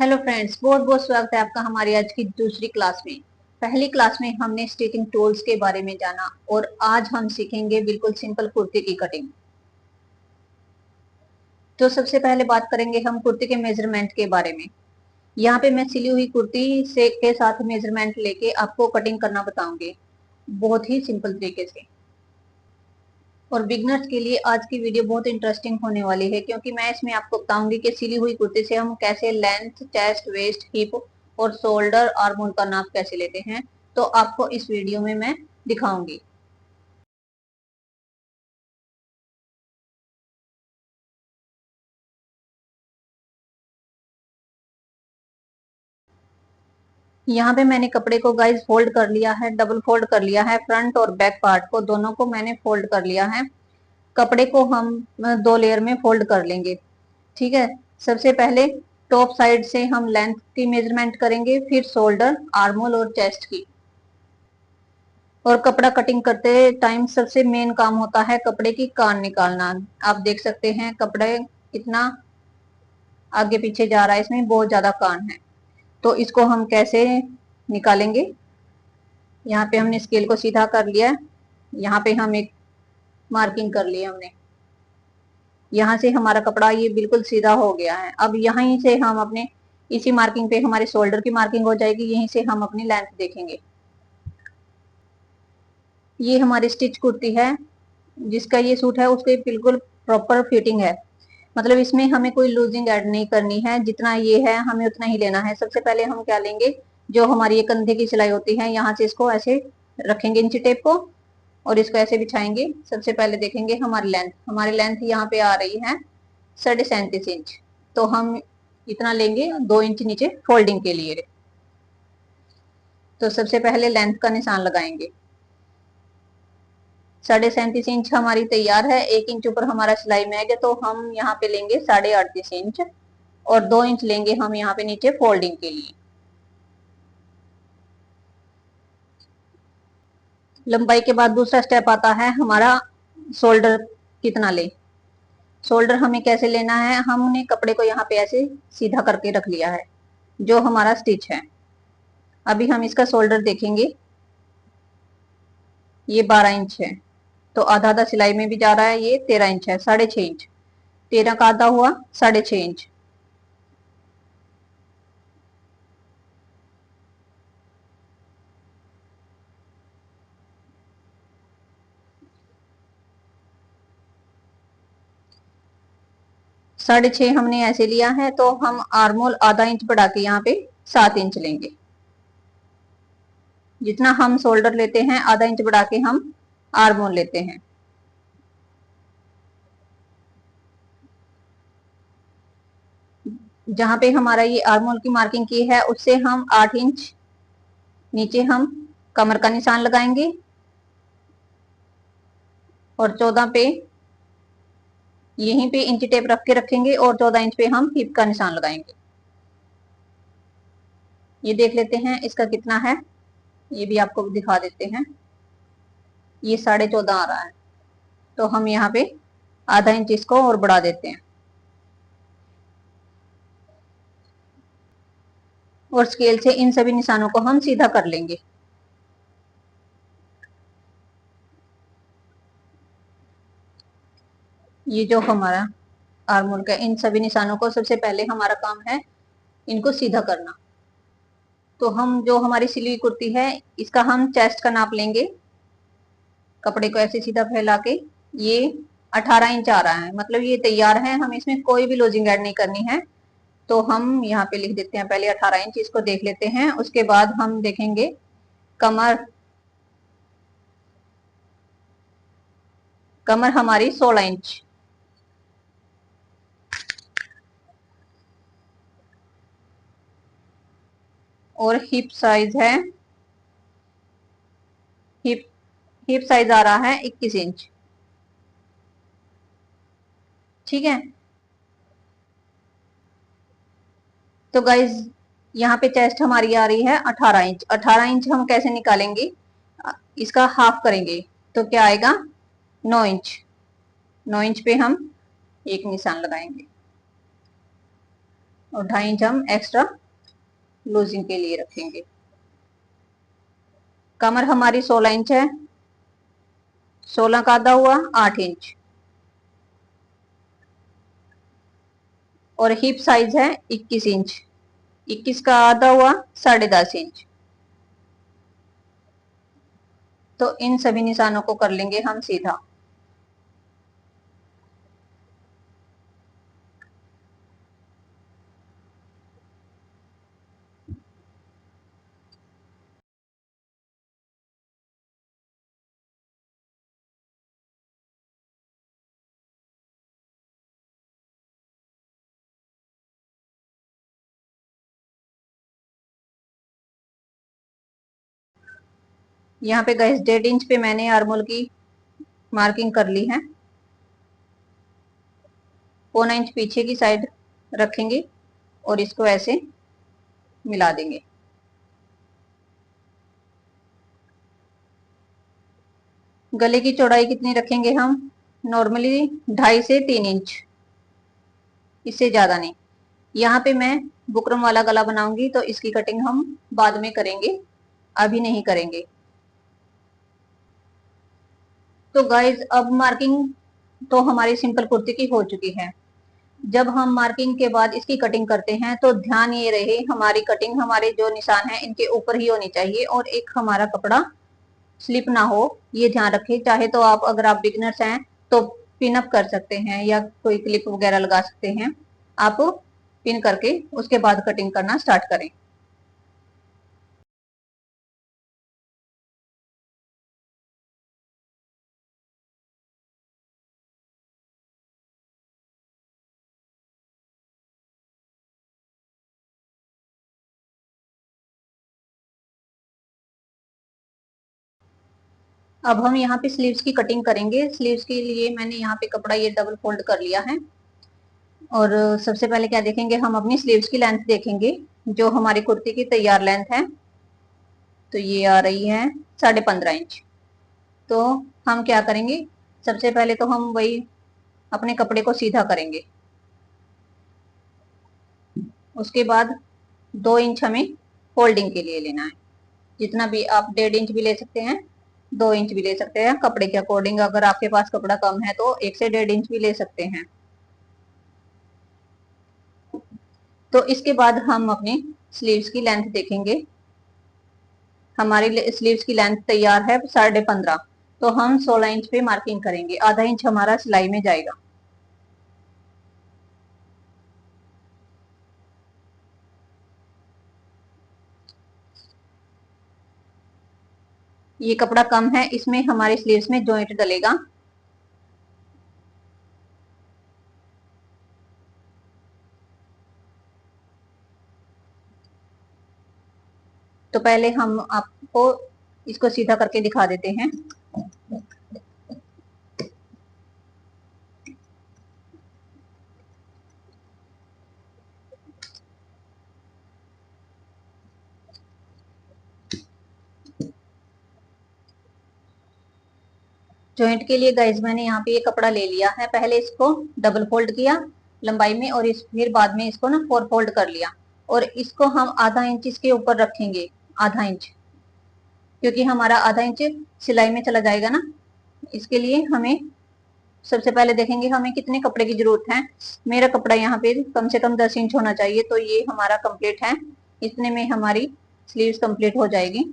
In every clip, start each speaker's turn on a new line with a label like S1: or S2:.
S1: Hello friends, बहुत बहुत स्वागत है आपका हमारी आज की दूसरी क्लास में। पहली क्लास में हमने स्टिचिंग टूल्स के बारे में जाना और आज हम सीखेंगे बिल्कुल सिंपल कुर्ती की कटिंग। तो सबसे पहले बात करेंगे हम कुर्ती के मेजरमेंट के बारे में। यहाँ पे मैं सिली हुई कुर्ती से के साथ मेजरमेंट लेके आपको कटिंग करना बताऊंगी, बहुत ही सिंपल तरीके से। और बिगनर्स के लिए आज की वीडियो बहुत इंटरेस्टिंग होने वाली है, क्योंकि मैं इसमें आपको बताऊंगी कि सिली हुई कुर्ती से हम कैसे लेंथ, चेस्ट, वेस्ट, हिप और शोल्डर, आर्म होल का नाप कैसे लेते हैं। तो आपको इस वीडियो में मैं दिखाऊंगी। यहाँ पे मैंने कपड़े को गाइस फोल्ड कर लिया है, डबल फोल्ड कर लिया है। फ्रंट और बैक पार्ट को दोनों को मैंने फोल्ड कर लिया है। कपड़े को हम दो लेयर में फोल्ड कर लेंगे। ठीक है। सबसे पहले टॉप साइड से हम लेंथ की मेजरमेंट करेंगे, फिर शोल्डर, आर्म होल और चेस्ट की। और कपड़ा कटिंग करते टाइम सबसे मेन काम होता है कपड़े की कान निकालना। आप देख सकते हैं कपड़े कितना आगे पीछे जा रहा है, इसमें बहुत ज्यादा कान है। तो इसको हम कैसे निकालेंगे। यहाँ पे हमने स्केल को सीधा कर लिया है। यहाँ पे हम एक मार्किंग कर ली हमने। यहाँ से हमारा कपड़ा ये बिल्कुल सीधा हो गया है। अब यहीं से हम अपने इसी मार्किंग पे हमारे शोल्डर की मार्किंग हो जाएगी। यहीं से हम अपनी लेंथ देखेंगे। ये हमारी स्टिच कुर्ती है, जिसका ये सूट है उसके बिल्कुल प्रॉपर फिटिंग है। मतलब इसमें हमें कोई लूजिंग ऐड नहीं करनी है, जितना ये है हमें उतना ही लेना है। सबसे पहले हम क्या लेंगे, जो हमारी ये कंधे की सिलाई होती है, यहाँ से इसको ऐसे रखेंगे इंची टेप को और इसको ऐसे बिछाएंगे। सबसे पहले देखेंगे हमारी लेंथ यहाँ पे आ रही है 37.5 इंच। तो हम इतना लेंगे 2 इंच नीचे फोल्डिंग के लिए। तो सबसे पहले लेंथ का निशान लगाएंगे। 37.5 इंच हमारी तैयार है। 1 इंच ऊपर हमारा सिलाई मैग है, तो हम यहाँ पे लेंगे 38.5 इंच और 2 इंच लेंगे हम यहाँ पे नीचे फोल्डिंग के लिए। लंबाई के बाद दूसरा स्टेप आता है हमारा शोल्डर कितना ले। शोल्डर हमें कैसे लेना है, हमने कपड़े को यहाँ पे ऐसे सीधा करके रख लिया है, जो हमारा स्टिच है। अभी हम इसका शोल्डर देखेंगे। ये 12 इंच है, तो आधा आधा सिलाई में भी जा रहा है। ये 13 इंच है, 6.5 इंच। 13 का आधा हुआ 6.5 इंच। 6.5 हमने ऐसे लिया है, तो हम आर्मोल आधा इंच बढ़ा के यहाँ पे 7 इंच लेंगे। जितना हम शोल्डर लेते हैं आधा इंच बढ़ा के हम आर्मोल लेते हैं। जहां पे हमारा ये आर्मोल की मार्किंग की है, उससे हम 8 इंच नीचे हम कमर का निशान लगाएंगे और 14 पे यहीं पे इंच टेप रख के रखेंगे और 14 इंच पे हम हिप का निशान लगाएंगे। ये देख लेते हैं इसका कितना है, ये भी आपको दिखा देते हैं। ये 14.5 आ रहा है, तो हम यहाँ पे आधा इंच इसको और बढ़ा देते हैं और स्केल से इन सभी निशानों को हम सीधा कर लेंगे। ये जो हमारा आर्मोल का इन सभी निशानों को सबसे पहले हमारा काम है इनको सीधा करना। तो हम जो हमारी सिली हुई कुर्ती है, इसका हम चेस्ट का नाप लेंगे। कपड़े को ऐसे सीधा फैला के ये 18 इंच आ रहा है, मतलब ये तैयार है। हम इसमें कोई भी लूजिंग ऐड नहीं करनी है। तो हम यहाँ पे लिख देते हैं पहले 18 इंच, इसको देख लेते हैं। उसके बाद हम देखेंगे कमर। कमर हमारी 16 इंच। और हिप साइज है, हिप हिप साइज आ रहा है 21 इंच। ठीक है। तो गाइज यहाँ पे चेस्ट हमारी आ रही है 18 इंच। 18 इंच हम कैसे निकालेंगे, इसका हाफ करेंगे तो क्या आएगा 9 इंच। 9 इंच पे हम एक निशान लगाएंगे और 2.5 इंच हम एक्स्ट्रा लूजिंग के लिए रखेंगे। कमर हमारी 16 इंच है, 16 का आधा हुआ 8 इंच, और हिप साइज है 21 इंच, 21 का आधा हुआ 10.5 इंच। तो इन सभी निशानों को कर लेंगे हम सीधा। यहाँ पे गाइस 1.5 इंच पे मैंने आर्मोल की मार्किंग कर ली है। 1/4 इंच पीछे की साइड रखेंगे और इसको ऐसे मिला देंगे। गले की चौड़ाई कितनी रखेंगे हम? नॉर्मली 2.5 से 3 इंच, इससे ज्यादा नहीं। यहाँ पे मैं बुकरम वाला गला बनाऊंगी तो इसकी कटिंग हम बाद में करेंगे, अभी नहीं करेंगे। तो गाइज अब मार्किंग तो हमारी सिंपल कुर्ती की हो चुकी है। जब हम मार्किंग के बाद इसकी कटिंग करते हैं तो ध्यान ये रहे हमारी कटिंग हमारे जो निशान है इनके ऊपर ही होनी चाहिए और एक हमारा कपड़ा स्लिप ना हो, ये ध्यान रखें। चाहे तो आप अगर आप बिगनर्स हैं तो पिन अप कर सकते हैं या कोई क्लिप वगैरह लगा सकते हैं। आप पिन करके उसके बाद कटिंग करना स्टार्ट करें। अब हम यहाँ पे स्लीव्स की कटिंग करेंगे। स्लीव्स के लिए मैंने यहाँ पे कपड़ा ये डबल फोल्ड कर लिया है। और सबसे पहले क्या देखेंगे, हम अपनी स्लीव्स की लेंथ देखेंगे जो हमारी कुर्ती की तैयार लेंथ है। तो ये आ रही है 15.5 इंच। तो हम क्या करेंगे, सबसे पहले तो हम वही अपने कपड़े को सीधा करेंगे। उसके बाद 2 इंच हमें फोल्डिंग के लिए लेना है। जितना भी आप 1.5 इंच भी ले सकते हैं, 2 इंच भी ले सकते हैं कपड़े के अकॉर्डिंग। अगर आपके पास कपड़ा कम है तो 1 से 1.5 इंच भी ले सकते हैं। तो इसके बाद हम अपनी स्लीव्स की लेंथ देखेंगे। हमारी स्लीव्स की लेंथ तैयार है 15.5। तो हम 16 इंच पे मार्किंग करेंगे, आधा इंच हमारा सिलाई में जाएगा। ये कपड़ा कम है, इसमें हमारी स्लीव्स में जॉइंट डलेगा। तो पहले हम आपको इसको सीधा करके दिखा देते हैं। जॉइंट के लिए गाइज मैंने यहाँ पे ये कपड़ा ले लिया है। पहले इसको डबल फोल्ड किया लंबाई में और इस फिर बाद में इसको ना 4 फोल्ड कर लिया और इसको हम आधा इंच इसके ऊपर रखेंगे, आधा इंच, क्योंकि हमारा आधा इंच सिलाई में चला जाएगा ना। इसके लिए हमें सबसे पहले देखेंगे हमें कितने कपड़े की जरूरत है। मेरा कपड़ा यहाँ पे कम से कम 10 इंच होना चाहिए, तो ये हमारा कंप्लीट है। इतने में हमारी स्लीव्स कंप्लीट हो जाएगी।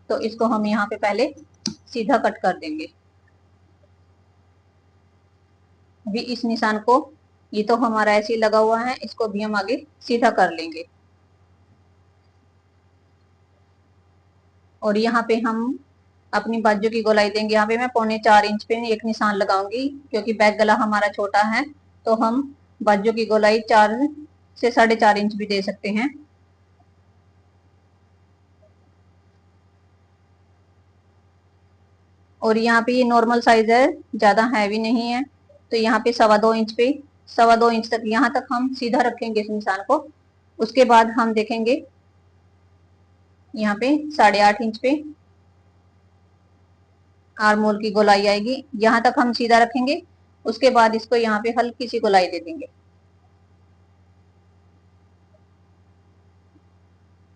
S1: तो इसको हम यहाँ पे पहले सीधा कट कर देंगे। अभी इस निशान को, ये तो हमारा ऐसे ही लगा हुआ है, इसको भी हम आगे सीधा कर लेंगे। और यहाँ पे हम अपनी बाजू की गोलाई देंगे। यहाँ पे मैं 3.25 इंच पे एक निशान लगाऊंगी, क्योंकि बैक गला हमारा छोटा है। तो हम बाजू की गोलाई 4 से 4.5 इंच भी दे सकते हैं। और यहाँ पे ये नॉर्मल साइज है, ज्यादा हैवी नहीं है। तो यहाँ पे 2.25 इंच पे 2.25 इंच तक यहाँ तक हम सीधा रखेंगे इस निशान को। उसके बाद हम देखेंगे यहाँ पे 8.5 इंच पे आर्मोल की गोलाई आएगी, यहाँ तक हम सीधा रखेंगे। उसके बाद इसको यहाँ पे हल्की सी गोलाई दे देंगे।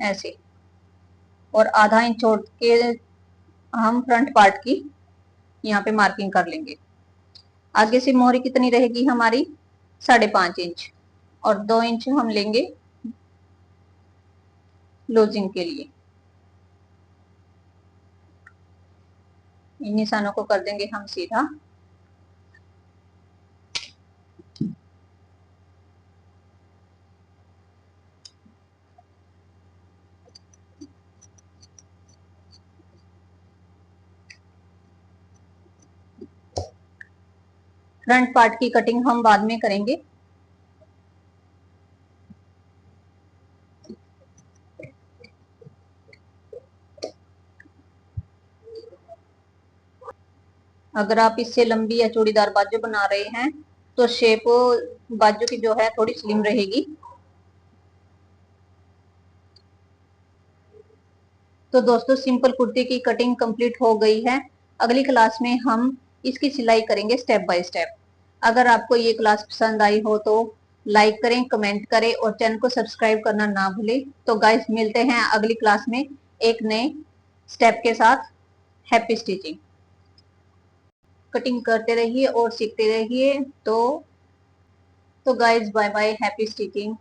S1: ऐसे, और आधा इंच छोड़ के हम फ्रंट पार्ट की यहाँ पे मार्किंग कर लेंगे। आगे से मोहरी कितनी रहेगी हमारी, 5.5 इंच, और 2 इंच हम लेंगे लूजिंग के लिए। इन निशानों को कर देंगे हम सीधा। फ्रंट पार्ट की कटिंग हम बाद में करेंगे। अगर आप इससे लंबी या चूड़ीदार बाजू बना रहे हैं तो शेप बाजू की जो है थोड़ी स्लिम रहेगी। तो दोस्तों सिंपल कुर्ती की कटिंग कंप्लीट हो गई है। अगली क्लास में हम इसकी सिलाई करेंगे स्टेप बाय स्टेप। अगर आपको ये क्लास पसंद आई हो तो लाइक करें, कमेंट करें और चैनल को सब्सक्राइब करना ना भूलें। तो गाइस मिलते हैं अगली क्लास में एक नए स्टेप के साथ। Happy stitching. कटिंग करते रहिए और सीखते रहिए। तो guys bye bye, happy stitching.